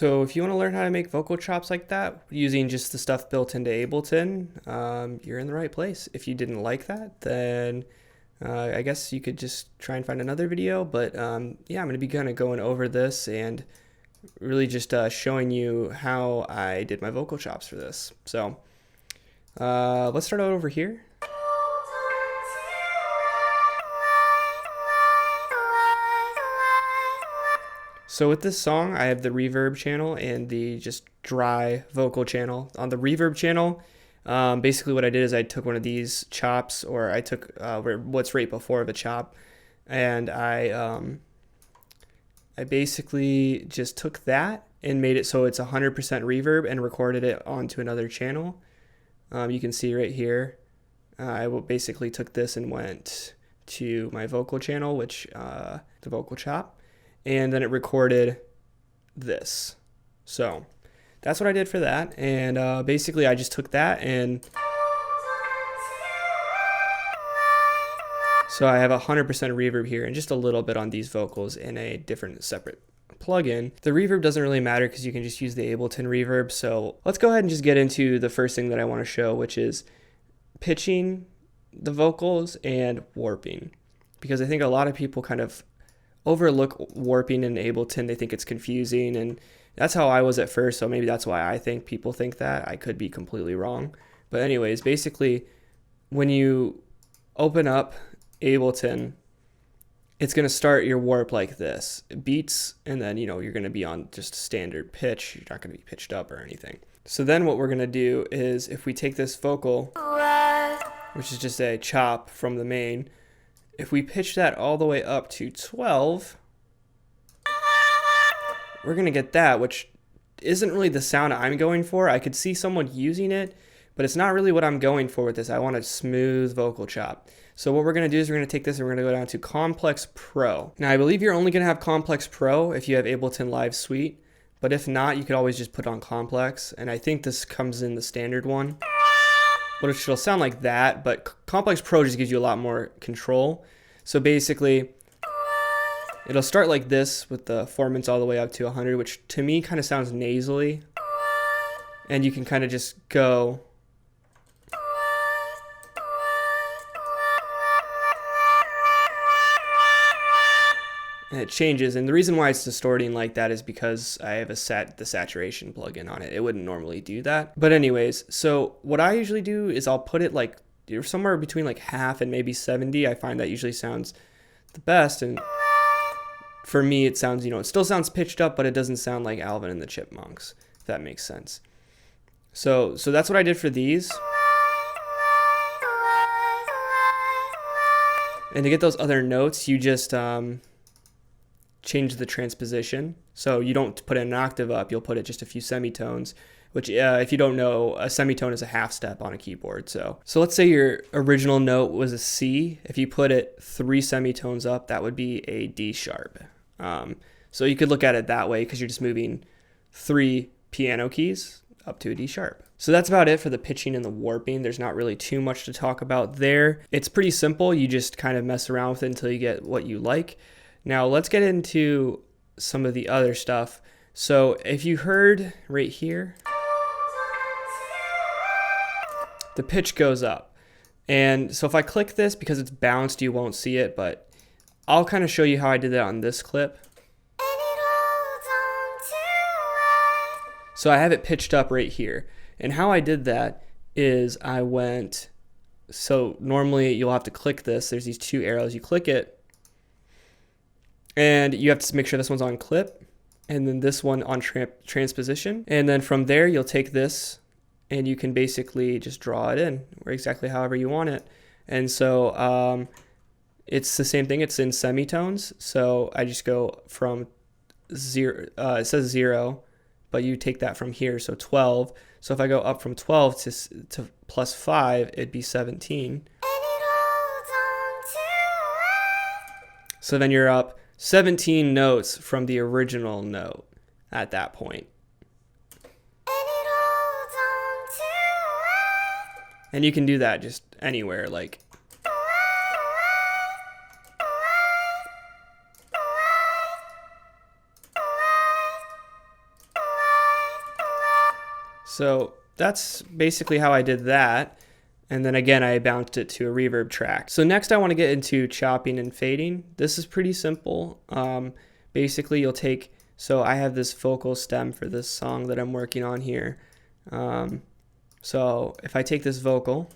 So if you want to learn how to make vocal chops like that using just the stuff built into Ableton, you're in the right place. If you didn't like that, then I guess you could just try and find another video. But yeah, I'm going to be kind of going over this and really just showing you how I did my vocal chops for this. So let's start out over here. So with this song, I have the reverb channel and the just dry vocal channel. On the reverb channel, basically what I did is I took one of these chops, or I took what's right before the chop, and I basically just took that and made it so it's 100% reverb and recorded it onto another channel. You can see right here, I basically took this and went to my vocal channel, which the vocal chop, and then it recorded this. So that's what I did for that. And basically I just took that, and so I have 100% reverb here and just a little bit on these vocals in a different separate plugin. The reverb doesn't really matter because you can just use the Ableton reverb. So let's go ahead and just get into the first thing that I want to show, which is pitching the vocals and warping, because I think a lot of people kind of overlook warping in Ableton. They think it's confusing, and that's how I was at first, so maybe that's why I think people think that. I could be completely wrong. But anyways, basically when you open up Ableton, it's going to start your warp like this. It beats, and then you're going to be on just standard pitch. You're not going to be pitched up or anything. So then what we're going to do is, if we take this vocal, which is just a chop from the main, if we pitch that all the way up to 12, we're going to get that, which isn't really the sound I'm going for. I could see someone using it, but it's not really what I'm going for with this. I want a smooth vocal chop. So what we're going to do is we're going to take this and we're going to go down to Complex Pro. Now I believe you're only going to have Complex Pro if you have Ableton Live Suite, but if not, you could always just put on Complex, and I think this comes in the standard one, which will sound like that, but Complex Pro just gives you a lot more control. So basically, it'll start like this with the formants all the way up to 100, which to me kind of sounds nasally. And you can kind of just go. And it changes, and the reason why it's distorting like that is because I have the saturation plugin on it. It wouldn't normally do that. But anyways, so what I usually do is I'll put it like somewhere between like half and maybe 70. I find that usually sounds the best, and for me it sounds, it still sounds pitched up, but it doesn't sound like Alvin and the Chipmunks, if that makes sense. So that's what I did for these. And to get those other notes, you just change the transposition. So you don't put an octave up, you'll put it just a few semitones, which if you don't know, a semitone is a half step on a keyboard. So let's say your original note was a C. If you put it 3 semitones up, that would be a D sharp. So you could look at it that way, because you're just moving 3 piano keys up to a D sharp. So that's about it for the pitching and the warping. There's not really too much to talk about there. It's pretty simple. You just kind of mess around with it until you get what you like. Now let's get into some of the other stuff. So if you heard right here, the pitch goes up. And so if I click this, because it's bounced, you won't see it, but I'll kind of show you how I did that on this clip. So I have it pitched up right here. And how I did that is I went, so normally you'll have to click this. There's these 2 arrows. You click it, and you have to make sure this one's on clip, and then this one on transposition. And then from there, you'll take this, and you can basically just draw it in or exactly however you want it. And so it's the same thing. It's in semitones. So I just go from 0. It says 0, but you take that from here. So 12. So if I go up from 12 to plus 5, it'd be 17. So then you're up 17 notes from the original note at that point. And you can do that just anywhere, like So that's basically how I did that. And then again, I bounced it to a reverb track. So next I want to get into chopping and fading. This is pretty simple. Basically you'll take, so I have this vocal stem for this song that I'm working on here. So if I take this vocal,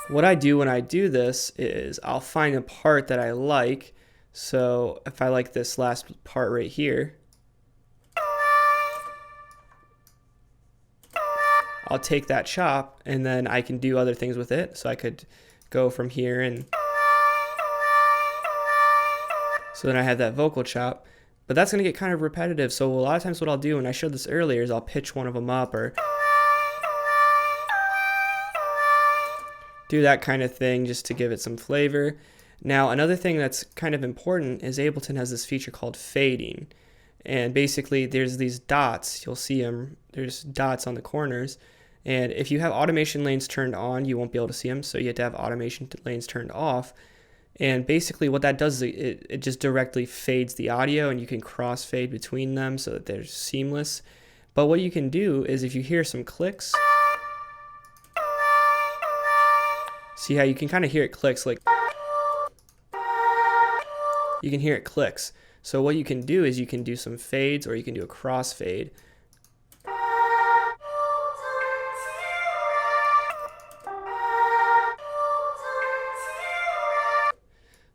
what I do when I do this is I'll find a part that I like. So if I like this last part right here, I'll take that chop and then I can do other things with it. So I could go from here and so then I have that vocal chop, but that's going to get kind of repetitive. So a lot of times what I'll do, and I showed this earlier, is I'll pitch one of them up or do that kind of thing just to give it some flavor. Now another thing that's kind of important is Ableton has this feature called fading. And basically there's these dots, you'll see them, there's dots on the corners. And if you have automation lanes turned on, you won't be able to see them. So you have to have automation lanes turned off. And basically what that does is it just directly fades the audio and you can crossfade between them so that they're seamless. But what you can do is if you hear some clicks, see how you can kind of hear it clicks, like you can hear it clicks. So what you can do is you can do some fades or you can do a crossfade.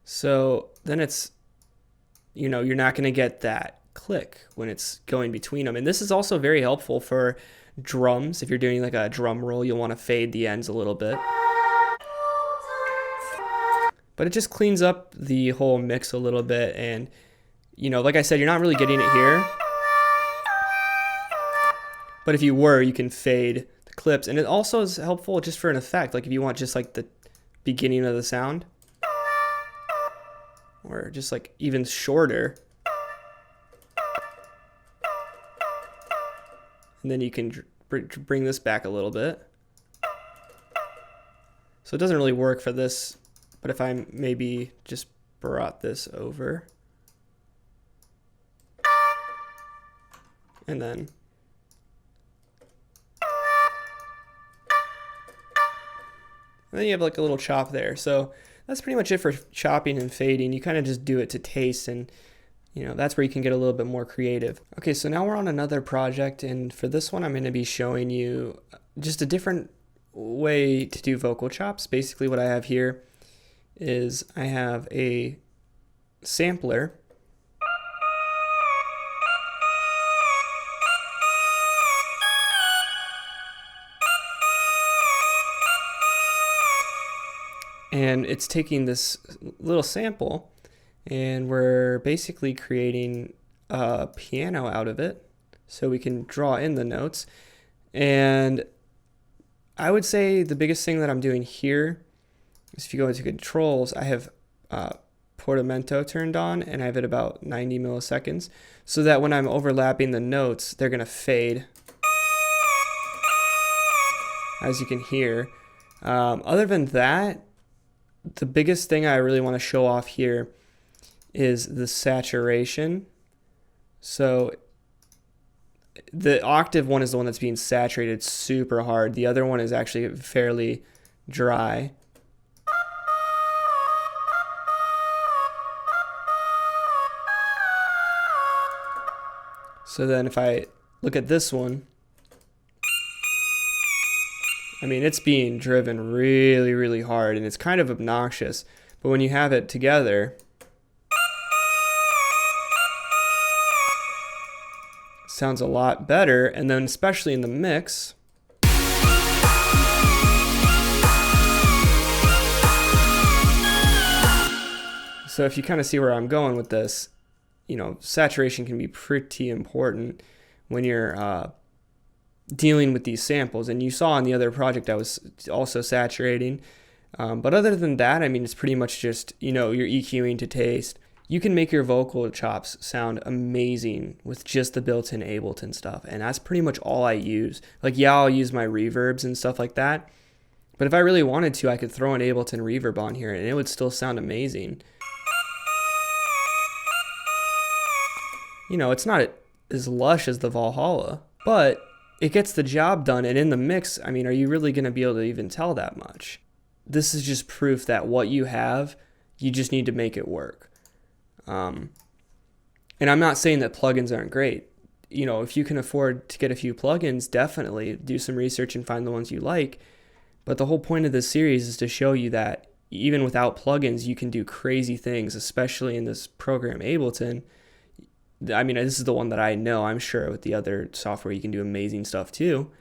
So then it's, you know, you're not going to get that click when it's going between them. And this is also very helpful for drums. If you're doing like a drum roll, you'll want to fade the ends a little bit. But it just cleans up the whole mix a little bit. And, you know, like I said, you're not really getting it here. But if you were, you can fade the clips. And it also is helpful just for an effect. Like if you want just like the beginning of the sound, or just like even shorter. And then you can bring this back a little bit. So it doesn't really work for this, but if I maybe just brought this over and then you have like a little chop there. So that's pretty much it for chopping and fading. You kind of just do it to taste, and you know, that's where you can get a little bit more creative. Okay, so now we're on another project, and for this one I'm going to be showing you just a different way to do vocal chops. Basically what I have here is I have a sampler . And it's taking this little sample and we're basically creating a piano out of it so we can draw in the notes. And I would say the biggest thing that I'm doing here is if you go into controls, I have portamento turned on and I have it about 90 milliseconds so that when I'm overlapping the notes, they're going to fade, as you can hear. Other than that, the biggest thing I really want to show off here is the saturation. So the octave one is the one that's being saturated super hard. The other one is actually fairly dry. So then if I look at this one, I mean, it's being driven really, really hard, and it's kind of obnoxious. But when you have it together, it sounds a lot better. And then especially in the mix, so if you kind of see where I'm going with this, you know, saturation can be pretty important when you're dealing with these samples. And you saw on the other project I was also saturating, but other than that, I mean, it's pretty much just, you know, you're EQing to taste. You can make your vocal chops sound amazing with just the built-in Ableton stuff, and that's pretty much all I use. Like, yeah, I'll use my reverbs and stuff like that, but if I really wanted to, I could throw an Ableton reverb on here and it would still sound amazing. You know, it's not as lush as the Valhalla, but it gets the job done. And in the mix, I mean, are you really going to be able to even tell that much? This is just proof that what you have, you just need to make it work. And I'm not saying that plugins aren't great. You know, if you can afford to get a few plugins, definitely do some research and find the ones you like. But the whole point of this series is to show you that even without plugins, you can do crazy things, especially in this program Ableton. I mean, this is the one that I know. I'm sure with the other software, you can do amazing stuff too.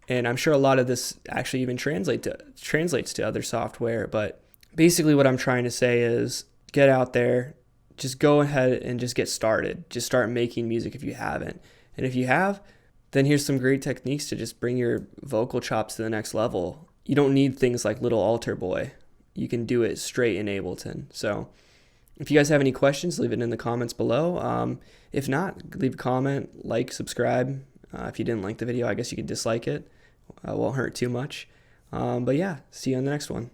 And I'm sure a lot of this actually even translates to other software. But basically what I'm trying to say is get out there, just go ahead and just get started. Just start making music if you haven't. And if you have, then here's some great techniques to just bring your vocal chops to the next level. You don't need things like Little Altar Boy. You can do it straight in Ableton. So if you guys have any questions, leave it in the comments below. If not, leave a comment, like, subscribe. If you didn't like the video, I guess you could dislike it. Won't hurt too much. But yeah, see you on the next one.